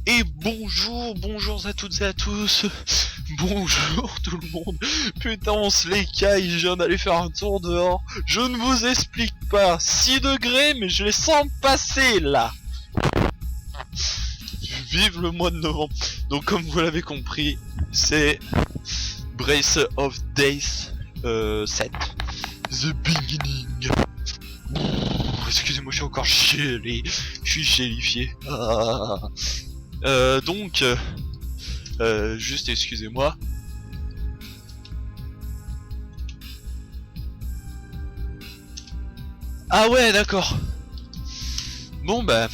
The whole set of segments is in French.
Et bonjour à toutes et à tous. Bonjour tout le monde. Putain, on se les caille, je viens d'aller faire un tour dehors. Je ne vous explique pas. 6 degrés, mais je les sens passer là. Vive le mois de novembre. Donc comme vous l'avez compris, c'est Brace of Days 7. The Beginning. Excusez-moi, je suis encore gelé. Je suis gélifié. Donc, juste excusez-moi. Ah ouais, d'accord. Bon bah.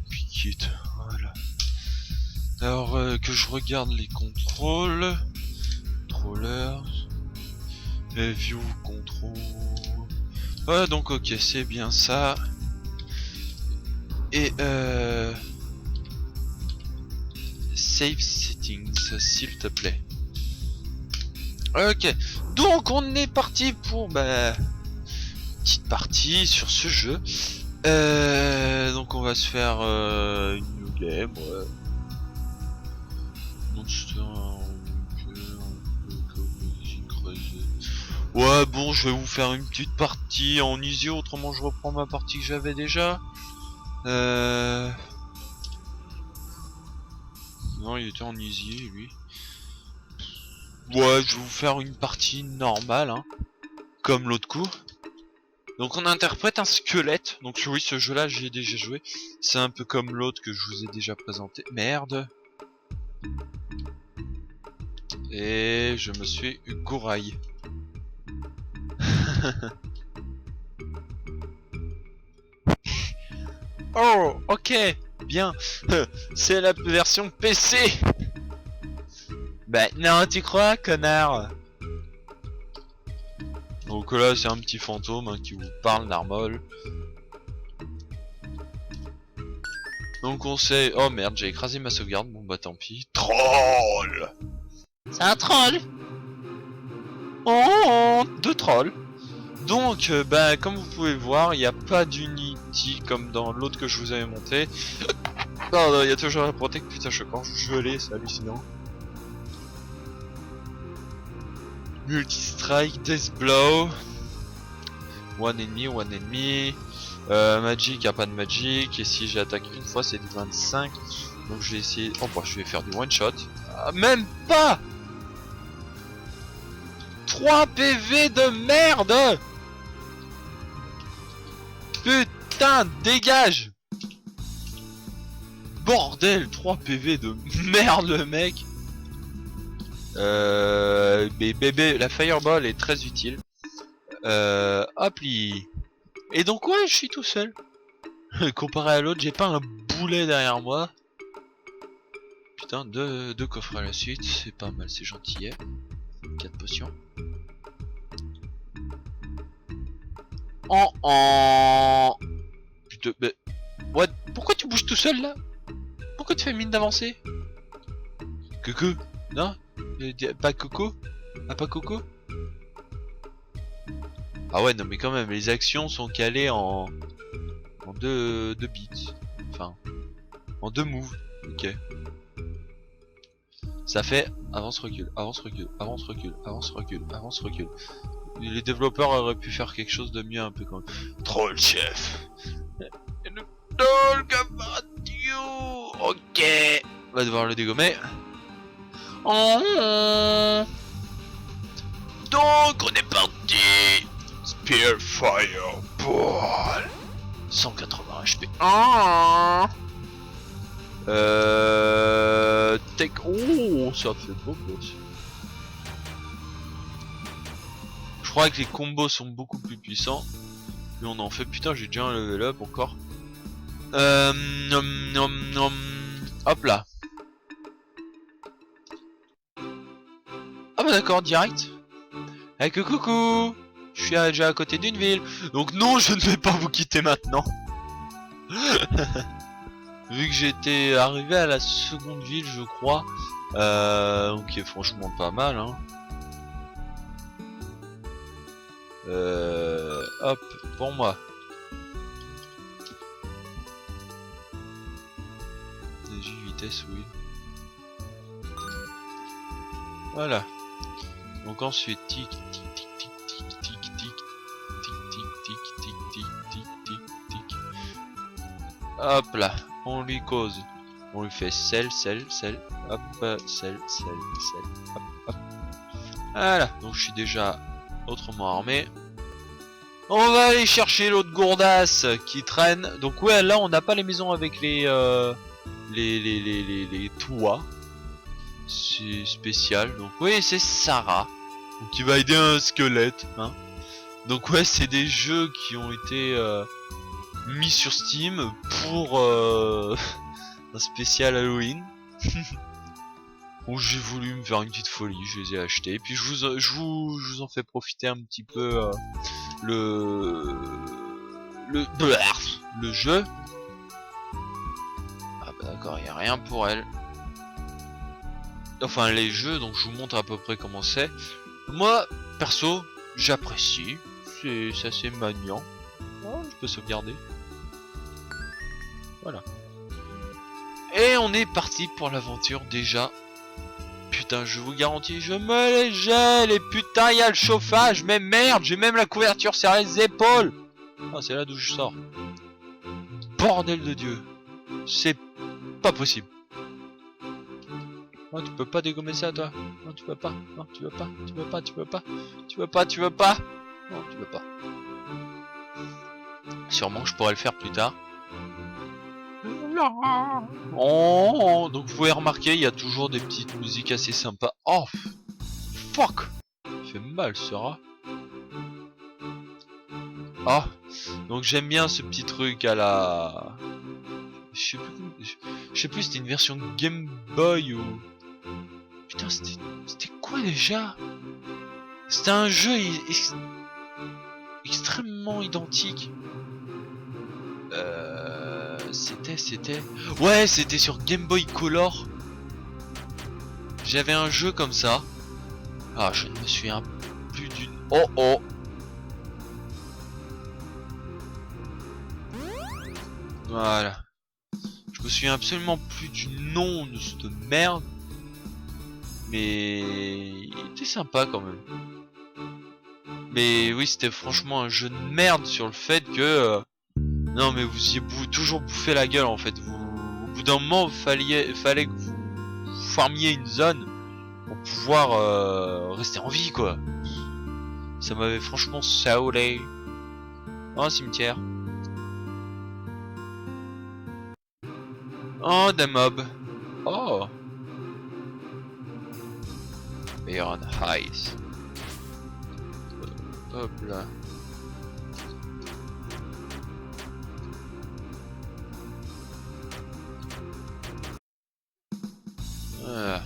Piquette, voilà. Alors que je regarde les contrôles. Controllers. View control. Ouais, donc ok, c'est bien ça. Et save settings, s'il te plaît. Ok, donc on est parti pour petite partie sur ce jeu. Donc on va se faire une new game. Ouais. Monster. Ouais, bon, je vais vous faire une petite partie en easy, autrement je reprends ma partie que j'avais déjà. Non, il était en easy, lui. Ouais, je vais vous faire une partie normale, hein, comme l'autre coup. Donc on interprète un squelette. Donc oui, ce jeu-là, j'y ai déjà joué. C'est un peu comme l'autre que je vous ai déjà présenté. Merde. Et je me suis gouraille. Oh, ok, bien. C'est la version PC. Bah non, tu crois, connard? Donc là, c'est un petit fantôme hein, qui vous parle, Narmol. Donc on sait... Oh merde, j'ai écrasé ma sauvegarde. Bon bah tant pis. Troll. C'est un troll. Oh, deux trolls. Donc, comme vous pouvez voir, il n'y a pas d'unity comme dans l'autre que je vous avais monté. Non, il y a toujours la protect. Putain, je suis encore gelé, c'est hallucinant. Multi-strike, death blow. One enemy. Magic, y a pas de magic. Et si j'attaque une fois, c'est du 25. Donc je vais essayer. Oh, bah, je vais faire du one shot. Ah, même pas 3 PV de merde. Putain, dégage. Bordel, 3 PV de merde le mec. Mais bébé, la fireball est très utile. Hop li. Et donc ouais, je suis tout seul. Comparé à l'autre, j'ai pas un boulet derrière moi. Putain, deux coffres à la suite, c'est pas mal, c'est gentil. 4 potions. Putain, mais... What? Pourquoi tu bouges tout seul là? Pourquoi tu fais mine d'avancer? Coco? Non? Pas Coco? Ah, pas Coco? Ah ouais, non mais quand même, les actions sont calées en deux beats. Enfin, en 2 moves. Ok. Ça fait avance recul, avance recul, avance recul, avance recul, avance recul. Les développeurs auraient pu faire quelque chose de mieux un peu quand même. Troll chef. Troll you. Ok. On va devoir le dégommer. Oh. Donc on est parti. Spear Fireball. 180 HP. Ah. Tech. Oh, ça fait beaucoup. Je crois que les combos sont beaucoup plus puissants. Mais on en fait. Putain, j'ai déjà un level up encore. Hop là. Ah bah d'accord, direct. Avec coucou. Je suis déjà à côté d'une ville. Donc non, je ne vais pas vous quitter maintenant. Vu que j'étais arrivé à la seconde ville, je crois. Donc franchement pas mal, hein. Hop, pour moi. Énergie, vitesse, oui. Voilà. Donc ensuite, tic, tic, tic, tic, tic, tic, tic, tic, tic, tic, tic, tic, tic, tic, tic. Hop là, on lui cause. On lui fait sel, hop, sel, hop, hop. Voilà, donc je suis déjà autrement armé. On va aller chercher l'autre gourdasse qui traîne. Donc ouais, là on n'a pas les maisons avec les toits. C'est spécial. Donc oui, c'est Sarah. Donc qui va aider un squelette, hein. Donc ouais, c'est des jeux qui ont été mis sur Steam pour un spécial Halloween. Où j'ai voulu me faire une petite folie, je les ai achetés. Et puis je vous en fais profiter un petit peu le jeu. Ah bah d'accord, il y a rien pour elle. Enfin les jeux, donc je vous montre à peu près comment c'est. Moi, perso, j'apprécie. C'est assez maniant. Oh, je peux sauvegarder. Voilà. Et on est parti pour l'aventure déjà. Putain, je vous garantis, je me les gèle. Et putain, il y a le chauffage. Mais merde, j'ai même la couverture sur les épaules. Ah, c'est là d'où je sors. Bordel de Dieu. C'est pas possible. Oh, tu peux pas dégommer ça, toi. Non, tu peux pas. Non, tu veux pas. Tu veux pas. Tu veux pas. Tu veux pas. Tu veux pas. Non, tu veux pas. Sûrement, je pourrais le faire plus tard. Oh, donc vous pouvez remarquer, il y a toujours des petites musiques assez sympas. Oh, fuck. Ça fait mal, ce rat. Oh, donc j'aime bien ce petit truc à la... Je sais plus, c'était une version Game Boy ou... Putain, c'était quoi déjà? C'était un jeu extrêmement identique. C'était... Ouais, c'était sur Game Boy Color. J'avais un jeu comme ça. Ah, je ne me souviens plus d'une... Oh oh. Voilà. Je me souviens absolument plus du nom de cette merde. Mais... il était sympa quand même. Mais oui, c'était franchement un jeu de merde sur le fait que... non mais vous y toujours bouffé la gueule en fait. Au bout d'un moment, fallait que vous farmiez une zone pour pouvoir rester en vie quoi. Ça m'avait franchement saoulé. Oh, un cimetière. Oh, des mobs. Oh. Iron Heights. Hop là. Voilà.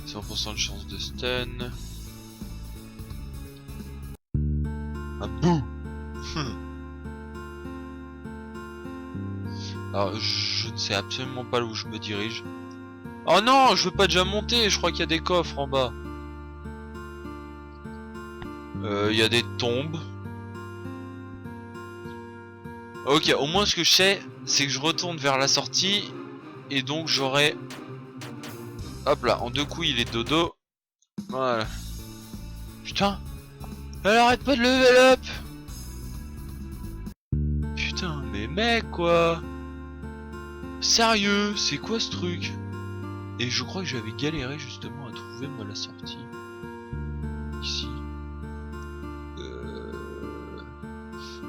100% de chance de stun. Un bouh. Alors je ne sais absolument pas où je me dirige. Oh non, je veux pas déjà monter, je crois qu'il y a des coffres en bas. Il y a des tombes. Ok, au moins ce que je sais, c'est que je retourne vers la sortie. Et donc j'aurai... Hop là, en 2 coups il est dodo. Voilà. Putain, elle arrête pas de level up. Putain, mais mec quoi. Sérieux, c'est quoi ce truc? Et je crois que j'avais galéré justement à trouver moi la sortie. Ici.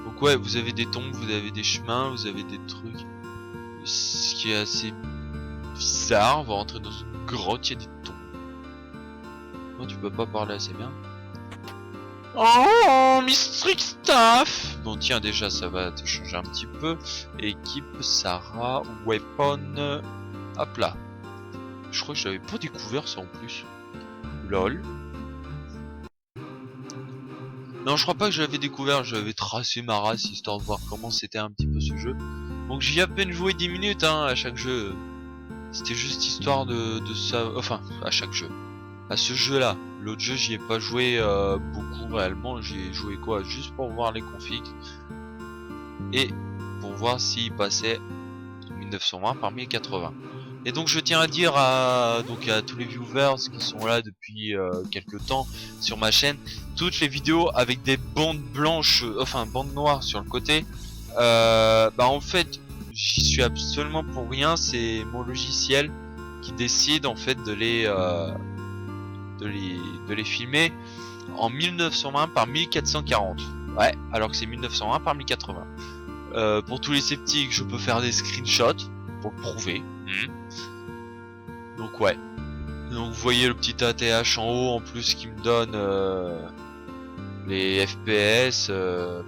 Donc ouais, vous avez des tombes, vous avez des chemins, vous avez des trucs. Ce qui est assez bizarre, on va rentrer dans une grotte, il y a des tombes. Non, tu peux pas parler assez bien. Oh, Mystic Stuff. Bon tiens, déjà ça va te changer un petit peu. Équipe Sarah, Weapon. Hop là. Je crois que j'avais pas découvert ça en plus. Lol. Non, je crois pas que je l'avais découvert, j'avais tracé ma race histoire de voir comment c'était un petit peu ce jeu. Donc j'y ai à peine joué 10 minutes hein, à chaque jeu. C'était juste histoire de ça, enfin à chaque jeu. À ce jeu là, l'autre jeu j'y ai pas joué beaucoup réellement, j'y ai joué quoi, juste pour voir les configs. Et pour voir s'il passait 1920 par 1080. Et donc je tiens à dire à tous les viewers qui sont là depuis quelques temps sur ma chaîne, toutes les vidéos avec des bandes blanches, enfin bandes noires sur le côté, bah en fait j'y suis absolument pour rien, c'est mon logiciel qui décide en fait de les filmer en 1920 par 1440. Ouais, alors que c'est 1920 par 1080. Pour tous les sceptiques, je peux faire des screenshots pour le prouver. Donc ouais. Donc vous voyez le petit ATH en haut en plus qui me donne les FPS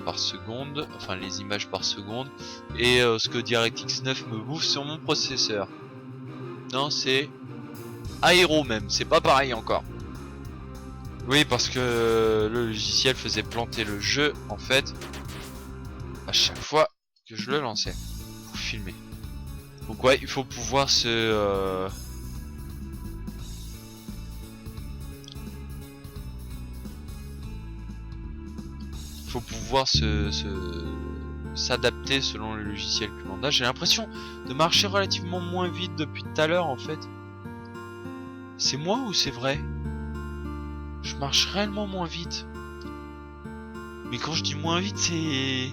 par seconde, enfin les images par seconde, et ce que DirectX 9 me bouffe sur mon processeur. Non, c'est Aero même, c'est pas pareil encore. Oui, parce que le logiciel faisait planter le jeu en fait à chaque fois que je le lançais pour filmer. Donc ouais, il faut pouvoir s'adapter selon le logiciel que l'on a. J'ai l'impression de marcher relativement moins vite depuis tout à l'heure en fait. C'est moi ou c'est vrai? Je marche réellement moins vite. Mais quand je dis moins vite, c'est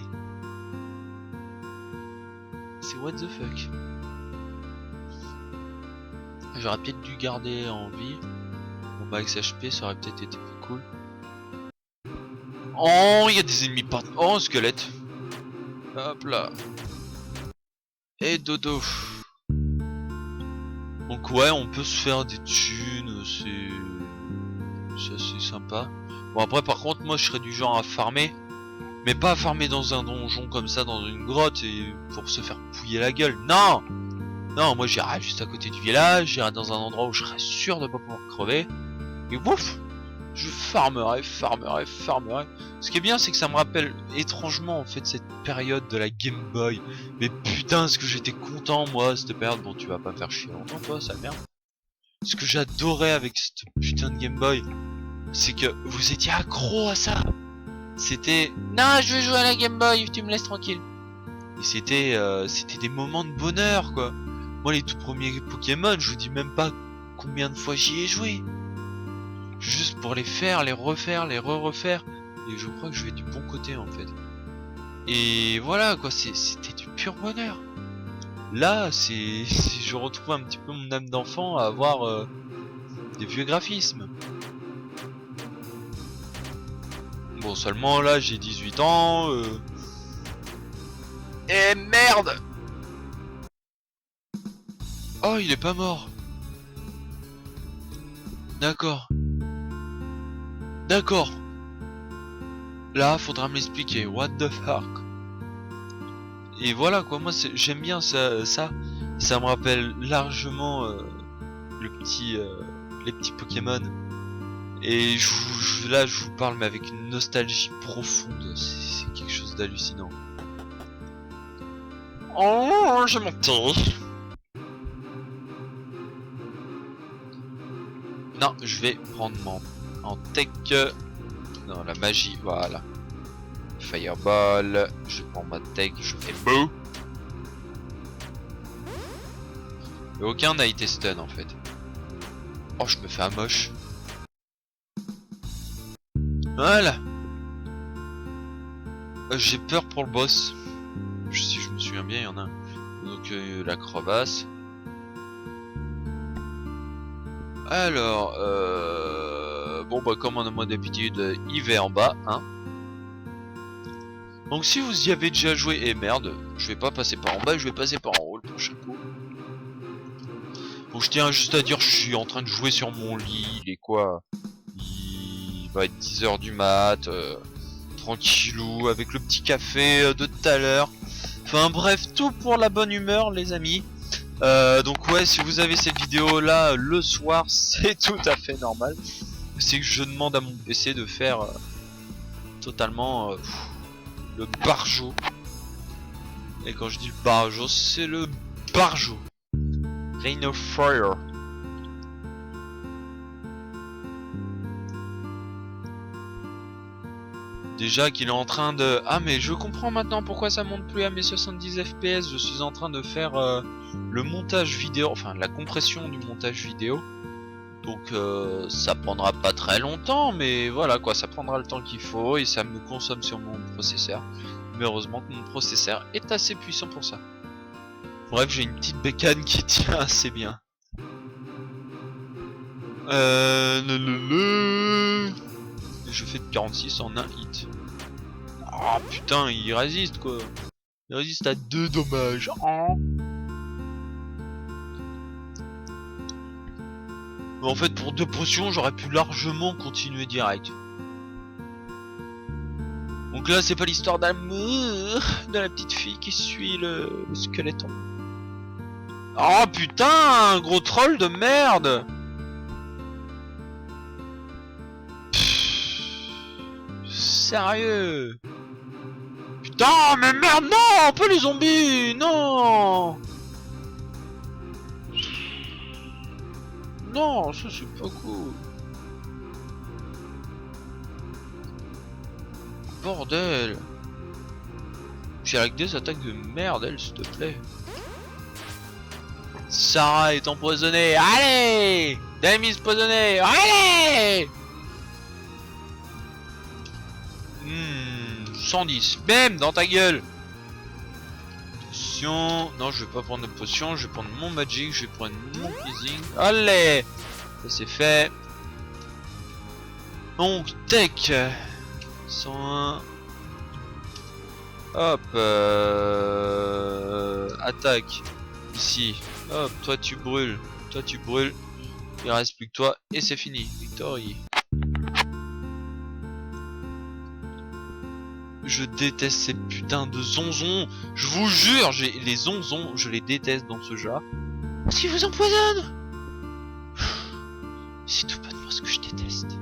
what the fuck. J'aurais peut-être dû garder en vie. Mon max HP, ça aurait peut-être été plus cool. Oh, il y a des ennemis partout. Oh, un squelette. Hop là. Et dodo. Donc ouais, on peut se faire des thunes, c'est assez sympa. Bon après par contre moi je serais du genre à farmer, mais pas à farmer dans un donjon comme ça, dans une grotte et pour se faire pouiller la gueule. Non, non, moi j'irai juste à côté du village, j'irai dans un endroit où je serais sûr de pas pouvoir crever. Et ouf, je farmerai. Ce qui est bien c'est que ça me rappelle étrangement en fait cette période de la Game Boy. Mais putain ce que j'étais content moi cette période. Bon tu vas pas faire chier longtemps toi, ça merde. Ce que j'adorais avec cette putain de Game Boy, c'est que vous étiez accro à ça. C'était non je veux jouer à la Game Boy, tu me laisses tranquille. Et c'était des moments de bonheur quoi. Moi les tout premiers Pokémon, je vous dis même pas combien de fois j'y ai joué. Juste pour les faire, les refaire, les re-refaire. Et je crois que je vais du bon côté en fait. Et voilà quoi, c'était du pur bonheur. Là, je retrouve un petit peu mon âme d'enfant à avoir des vieux graphismes. Bon, seulement là, j'ai 18 ans. Eh merde! Oh, il est pas mort. D'accord. D'accord. Là, faudra me l'expliquer. What the fuck? Et voilà quoi, moi j'aime bien ça me rappelle largement les petits Pokémon. Et là je vous parle mais avec une nostalgie profonde, c'est quelque chose d'hallucinant. Oh, j'ai monté. Non, je vais prendre en tech. Non, la magie, voilà. Fireball, je prends ma tech, je fais beau. Et aucun n'a été stun en fait. Oh, je me fais un moche. Voilà. J'ai peur pour le boss. Si je me souviens bien, il y en a un. Donc la crevasse. Alors, bon bah comme on a moins d'habitude, il va en bas, hein. Donc si vous y avez déjà joué, et merde, je vais pas passer par en bas, je vais passer par en haut le prochain coup. Donc je tiens juste à dire, je suis en train de jouer sur mon lit, il est quoi? Il va être 10h du mat, tranquillou, avec le petit café de tout à l'heure. Enfin bref, tout pour la bonne humeur les amis. Donc ouais, si vous avez cette vidéo là le soir, c'est tout à fait normal. C'est que je demande à mon PC de faire totalement le barjo. Et quand je dis le barjo, c'est le barjo. Rain of Fire. Déjà qu'il est en train de... Ah mais je comprends maintenant pourquoi ça monte plus à mes 70 FPS. Je suis en train de faire le montage vidéo, enfin la compression du montage vidéo. Donc ça prendra pas très longtemps, mais voilà quoi, ça prendra le temps qu'il faut et ça me consomme sur mon processeur. Mais heureusement que mon processeur est assez puissant pour ça. Bref, j'ai une petite bécane qui tient assez bien. Je fais de 46 en un hit. Oh putain, il résiste quoi. Il résiste à 2 dommages. Oh. En fait, pour 2 potions, j'aurais pu largement continuer direct. Donc là, c'est pas l'histoire d'amour de la petite fille qui suit le squeletton. Oh putain, un gros troll de merde. Sérieux? Putain, mais merde, non, pas les zombies, non. Non, ça c'est pas cool. Bordel. J'ai avec des attaques de merde, elle, s'il te plaît. Sarah est empoisonnée, allez. Dami est empoisonnée, allez. 110, même dans ta gueule. Potion. Non, je vais pas prendre de potion, je vais prendre mon magic, je vais prendre mon freezing. Allez, ça c'est fait. Donc, tech 101. Hop, attaque ici. Hop, toi tu brûles, toi tu brûles. Il reste plus que toi et c'est fini. Victory. Je déteste ces putains de zonzons. Je vous jure, les zonzons, je les déteste dans ce jeu. Parce qu'ils vous empoisonnent. C'est tout bonnement ce que je déteste.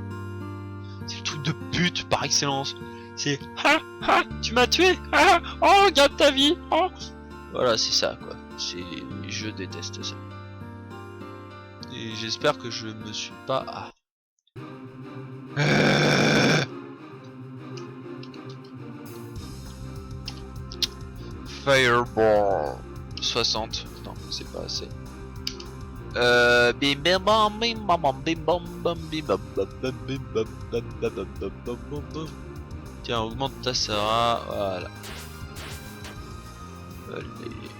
C'est le truc de pute par excellence. C'est ah ah, tu m'as tué. Ah oh, garde ta vie. Oh. Voilà, c'est ça quoi. Je déteste ça. Et j'espère que je me suis pas... Ah. Fireball 60. Non, c'est pas assez. Bim bam bam bim bam bam bim bam bam bim bam bam bam bim bam bam bam bam bam bam bam. Tiens, augmente ta Sarah. Voilà. Allez.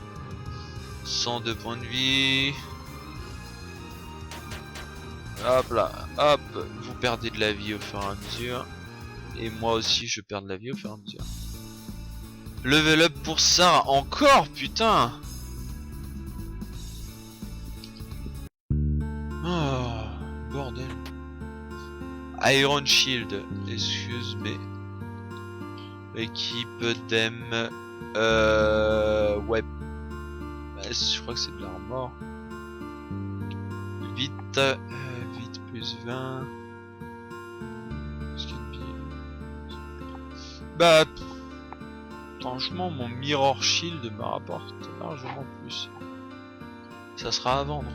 102 points de vie. Hop là, hop. Vous perdez de la vie au fur et à mesure. Et moi aussi, je perds de la vie au fur et à mesure. Level up pour ça, encore putain. Oh, bordel. Iron Shield, excuse me. Équipe d'em. Ouais. Je crois que c'est de l'armor. Vite. Vite plus 20. Bah. Franchement, mon Mirror Shield me rapporte largement plus. Ça sera à vendre.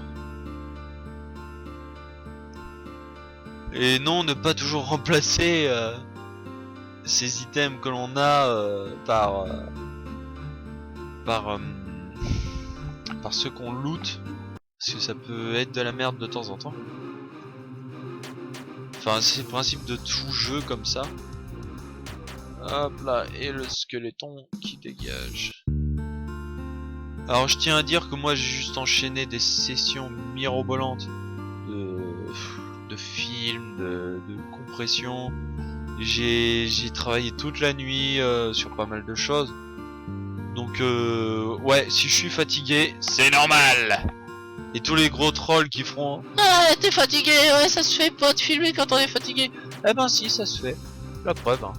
Et non, ne pas toujours remplacer ces items que l'on a par ceux qu'on loot. Parce que ça peut être de la merde de temps en temps. Enfin, c'est le principe de tout jeu comme ça. Hop là, et le squeletton qui dégage. Alors je tiens à dire que moi j'ai juste enchaîné des sessions mirobolantes de films, de compression. J'ai travaillé toute la nuit sur pas mal de choses. Donc ouais, si je suis fatigué, c'est normal. Et tous les gros trolls qui feront ah t'es fatigué, ouais ça se fait pas de filmer quand on est fatigué. Eh ben si, ça se fait. La preuve hein.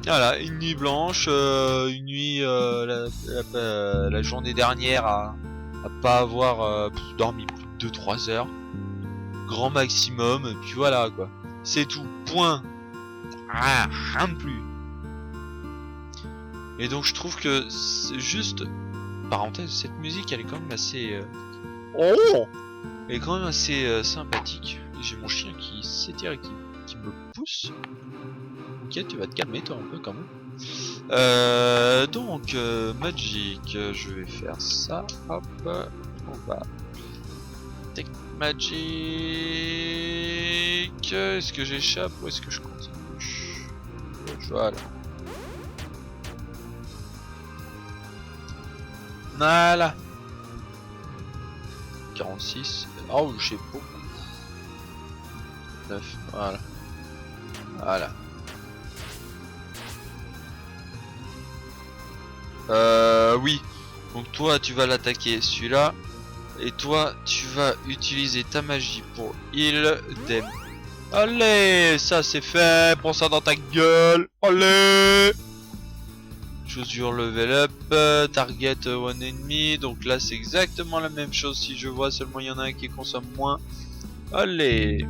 Voilà, une nuit blanche, une nuit la journée dernière à pas avoir dormi plus de 2-3 heures. Grand maximum, et puis voilà quoi. C'est tout, point. Ah, rien de plus. Et donc je trouve que c'est juste, parenthèse, cette musique elle est quand même assez oh, elle est quand même assez sympathique. J'ai mon chien qui s'étire et qui me pousse. Ok, tu vas te calmer toi un peu quand même. Donc Magic, je vais faire ça. Hop, on va Tech Magic. Est-ce que j'échappe ou est-ce que je continue? Voilà. Voilà. 46. Oh, j'ai beaucoup. 9. Voilà. Voilà. Oui. Donc toi, tu vas l'attaquer celui-là. Et toi, tu vas utiliser ta magie pour heal them. Allez, ça c'est fait. Prends ça dans ta gueule. Allez. Chaussure level up, target one enemy. Donc là, c'est exactement la même chose si je vois. Seulement, il y en a un qui consomme moins. Allez.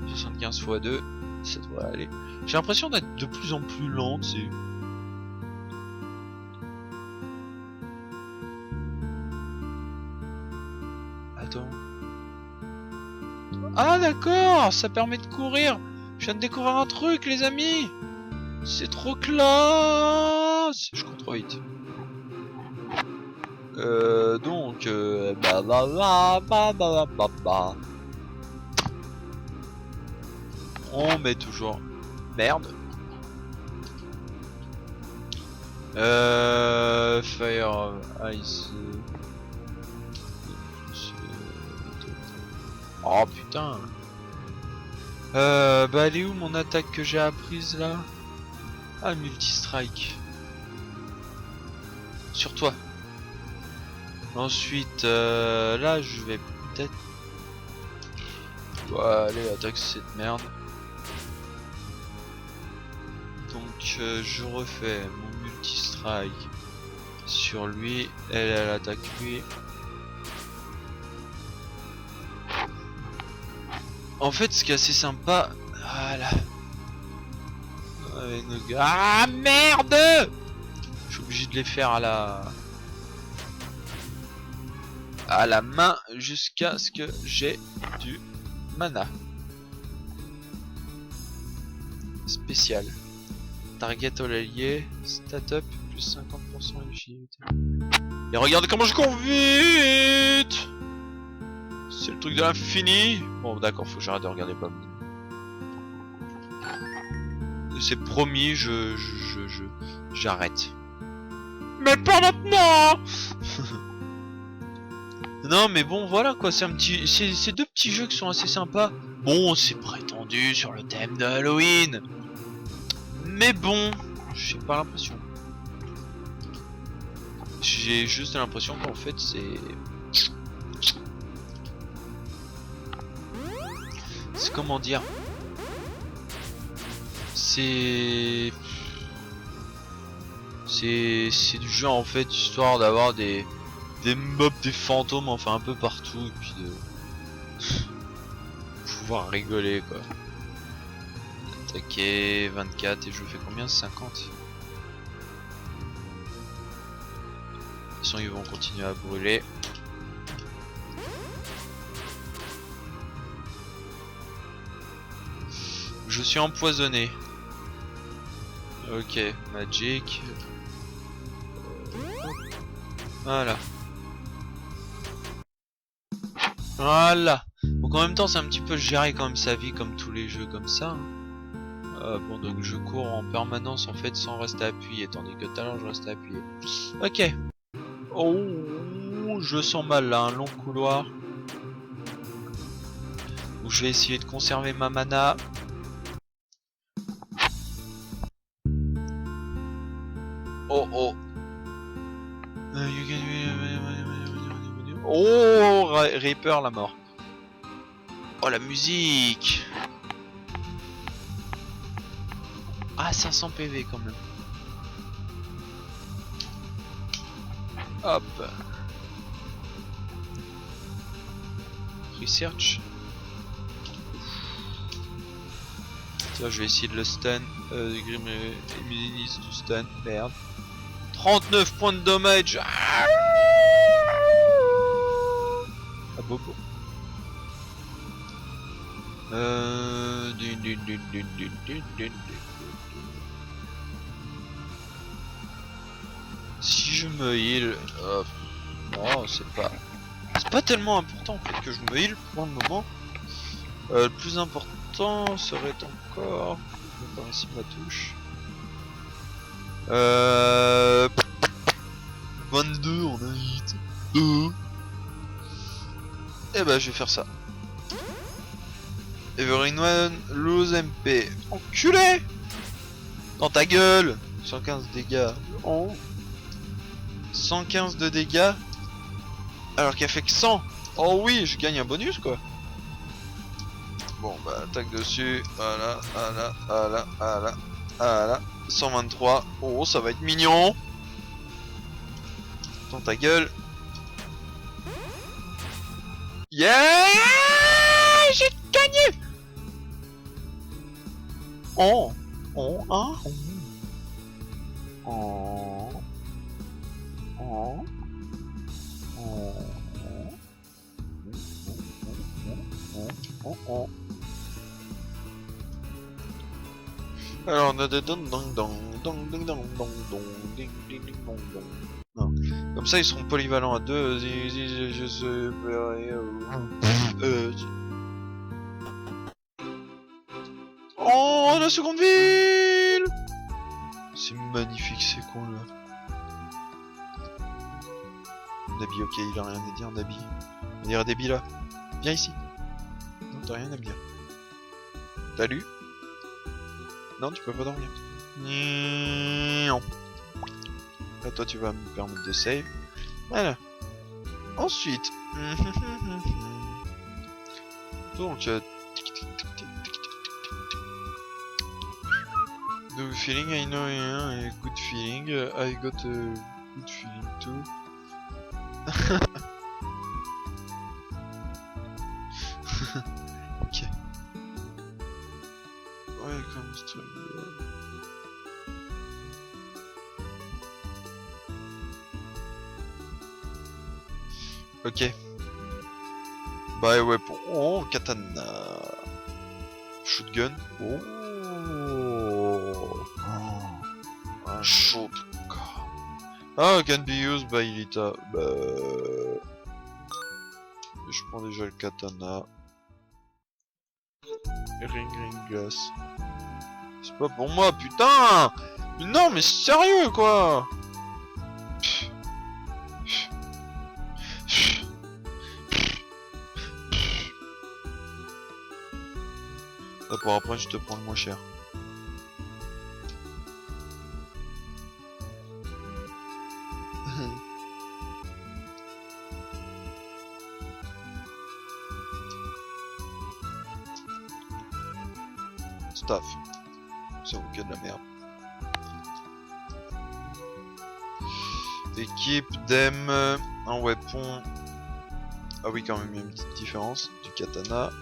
75 x 2. Ça devrait aller. J'ai l'impression d'être de plus en plus lent, tu sais. Attends. Ah d'accord, ça permet de courir. Je viens de découvrir un truc, les amis. C'est trop classe. Je cours trop vite. Donc, on met toujours merde. Fire ice. Oh putain. Bah elle est où mon attaque que j'ai apprise là? Ah, multi-strike. Sur toi. Ensuite, là je vais peut-être... Ouais, allez, attaque cette merde. Donc je refais mon multi-strike sur lui. Elle attaque lui. En fait, ce qui est assez sympa... Voilà. Ah merde! Je suis obligé de les faire à la main jusqu'à ce que j'ai du mana. Spécial. Target all allié, stat up, plus 50% agilité. Et regarde comment je cours vite! C'est le truc de l'infini. Bon d'accord, faut que j'arrête de regarder Bob. C'est promis, j'arrête. Mais pas maintenant. Non mais bon voilà quoi, c'est deux petits jeux qui sont assez sympas. Bon, c'est prétendu sur le thème de Halloween. Mais bon, j'ai pas l'impression. J'ai juste l'impression qu'en fait c'est comment dire, c'est du jeu en fait histoire d'avoir des mobs, des fantômes enfin un peu partout et puis de pouvoir rigoler quoi. Attaquer 24 et je fais combien? 50. De toute façon ils vont continuer à brûler. Je suis empoisonné. Ok, magic. Voilà. Voilà. Donc en même temps c'est un petit peu gérer quand même sa vie comme tous les jeux comme ça. Bon donc je cours en permanence en fait sans rester appuyé. Tandis que tout à l'heure je restais appuyé. Ok. Oh, je sens mal là, un long couloir. Où je vais essayer de conserver ma mana. Oh oh. Oh, Reaper la mort. Oh la musique. Ah 500 PV quand même. Hop. Research. Tiens, je vais essayer de le stun. Grim du stun. Merde. 39 points de dommage. Ah, bobo. Si je me heal, oh, c'est pas tellement important en fait que je me heal pour le moment. Le plus important serait encore, je vais par ici ma touche. 22 on a hit. Et bah je vais faire ça. Everyone lose MP. Enculé! Dans ta gueule! 115 dégâts. Oh. 115 de dégâts. Alors qu'il a fait que 100. Oh oui, je gagne un bonus quoi. Bon bah attaque dessus. Voilà, voilà, voilà, voilà, voilà. 123. Oh ça va être mignon. Dans ta gueule. Yeah! J'ai gagné! Oh! Oh! Hein? Oh! Oh! Oh! Oh! Alors on a des dong dong dong dong dong dong dong dong ding ding ding dong dong. Non. Comme ça ils seront polyvalents à deux. Je sais. Oh la seconde ville. C'est magnifique ces cons là. Nabi, ok, il a rien à dire, Nabi. On dirait Déby là. Viens ici. Non, t'as rien à me dire. T'as lu? Non, tu peux pas dormir. Non. Là, toi, tu vas me permettre de save. Voilà. Ensuite. Donc, the feeling I know a good feeling. I got a good feeling too. Ok. Welcome to ok. Buy weapon. Oh, katana. Shotgun. Oh. Un shotgun. Ah, can be used by Lita. Bah... Je prends déjà le katana. Ring glass. C'est pas pour moi, putain! Non, mais sérieux, quoi! Là, pour après, je te prends le moins cher. Staff. Ça vaut que de la merde. Équipe, Dem, un weapon. Ah oui, quand même, il y a une petite différence. Du katana.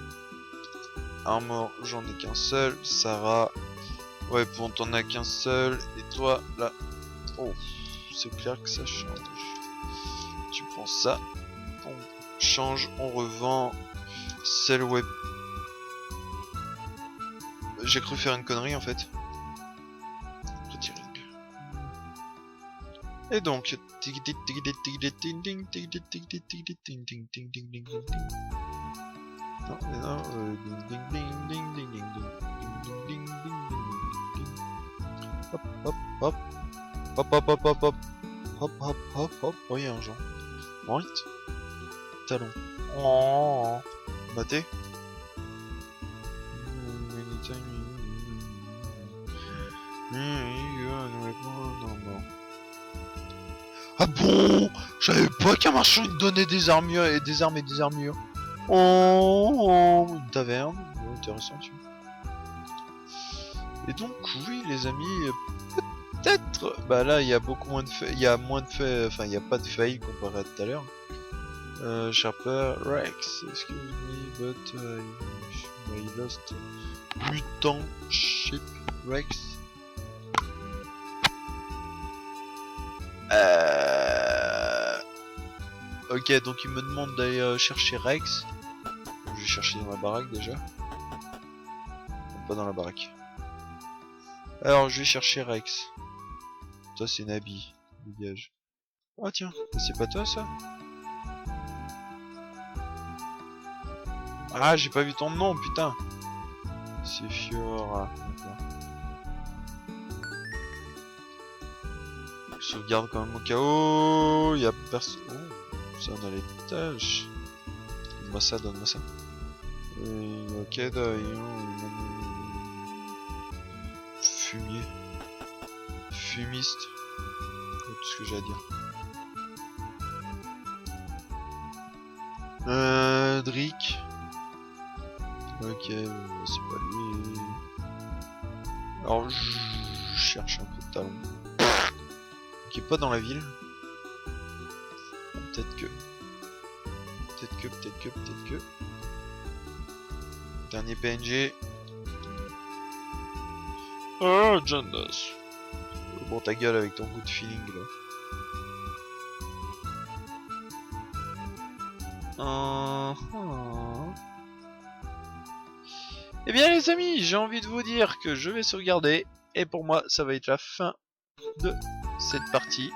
Armor, j'en ai qu'un seul. Sarah, weapon, t'en as qu'un seul. Et toi, là. Oh, c'est clair que ça change. Tu prends ça. On change, on revend. C'est le weapon. J'ai cru faire une connerie en fait. Retiring. Et donc. Hop hop hop. Hop hop hop hop hop. Hop hop hop hop. Oh y'a un genre. Right. Talon. Oh. Maté. Ah bon? Je savais pas qu'un marchand il donnait des armures et des armes et des armures. Oh, une taverne, intéressant tu vois. Et donc oui les amis, peut-être, bah là il y a beaucoup moins de faits, il y a moins de faits, enfin il y a pas de failles comparé à tout à l'heure. Sharper, Rex, excuse me, but I lost mutant ship Rex. Ok, donc il me demande d'aller chercher Rex. Je vais chercher dans la baraque déjà. Non, pas dans la baraque. Alors je vais chercher Rex. Toi c'est Nabi. Dégage. Oh tiens, c'est pas toi ça? Ah j'ai pas vu ton nom putain. C'est Fiora. Je sauvegarde quand même au cas où. Y'a personne. Oh, ça on a l'étage. Donne-moi ça, donne-moi ça. Ok, fumier. Fumiste. C'est tout ce que j'ai à dire. Drick. Ok, c'est pas lui. Alors je cherche un peu de talent. Qui est pas dans la ville. Peut-être que. Peut-être que. Dernier PNG. Oh, Jonas. Bon, ta gueule avec ton coup de feeling là. Eh bien les amis, j'ai envie de vous dire que je vais sauvegarder. Et pour moi, ça va être la fin de cette partie.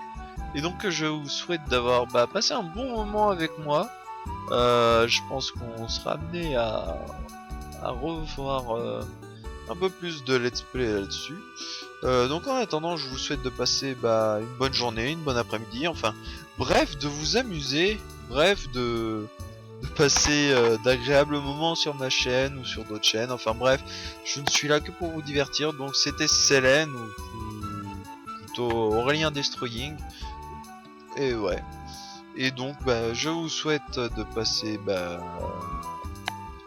Et donc je vous souhaite d'avoir passé un bon moment avec moi. Je pense qu'on sera amené à revoir un peu plus de let's play là-dessus. Donc en attendant, je vous souhaite de passer une bonne journée, une bonne après-midi, enfin bref, de vous amuser, bref, de passer d'agréables moments sur ma chaîne ou sur d'autres chaînes, enfin bref, je ne suis là que pour vous divertir. Donc c'était Selene ou plutôt Aurélien Destroying. Et ouais. Et donc je vous souhaite de passer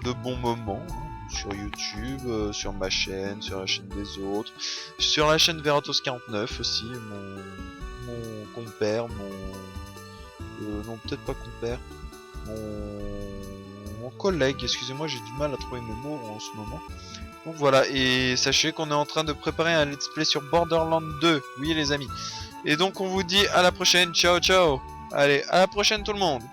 de bons moments sur YouTube, sur ma chaîne, sur la chaîne des autres, sur la chaîne Veratos49 aussi, mon compère, non peut-être pas compère, mon collègue, excusez-moi j'ai du mal à trouver mes mots en ce moment. Donc voilà, et sachez qu'on est en train de préparer un let's play sur Borderlands 2, oui les amis. Et donc on vous dit à la prochaine, ciao ciao. Allez, à la prochaine tout le monde.